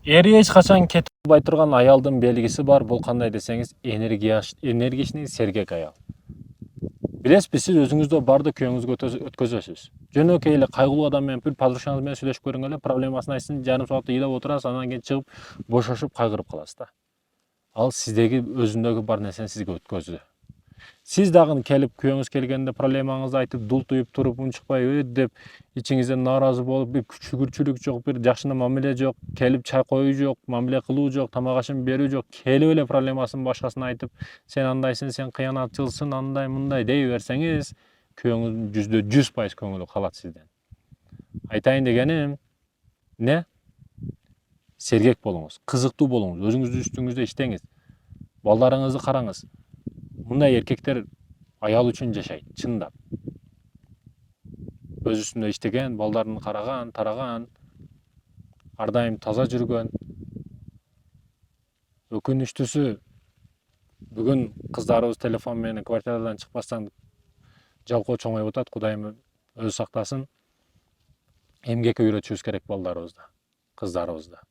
Эри эч качан кетип калбай турган аялдын белгиси бар. Бул кандай десеңиз, энергичный сергек аял. Билесизби, сиз өзүңүздө барды күйөөңүзгө өткөзөсүз. Жөнөкөй эле кайгылуу адам менен, бир подружкаңыз менен сүйлөшүп көргөнгө эле проблемасын айтсын, жарым саат ыйлап отурасыз, анан кийин чыгып бошошуп кайгырып каласыз да. Ал сиздеги өзүндөгү бар нерсени сизге өткөздү. Сиз дагы келип күйөөңүз келгенде проблемаңызды айтып, дултуюп туруп, унчукпай деп ичиңизден нааразы болуп, бир шүгүрчүлүк жок, бир жакшы мамиле жок, келип чай коюу жок, мамиле кылуу жок, тамак ашын берүү жок, келип эле проблемасын башкасына айтып, сен андайсың, сен кыянатчылсың, андай мындай дей берсеңиз, күйөөңүздүн 100% көңүлү калат сизден. Айтайын дегеним эмне? Сергек болуңуз, кызыктуу болуңуз, өзүңүздүн үстүңүздө иштеңиз, балдарыңызды караңыз. Мындай эркектер аял үчүн жашайт, чындап. Өз үстүндө иштеген, балдарын караган, тараган, ар дайым таза жүргөн. Өкүнүчтүүсү, бүгүн кыздарыбыз телефон менен квартирадан чыкпастан жалкоо чоңоюп атат. Кудайым өзү сактасын. Эмгекке үйрөтүшүбүз керек балдарыбызды, кыздарыбызды.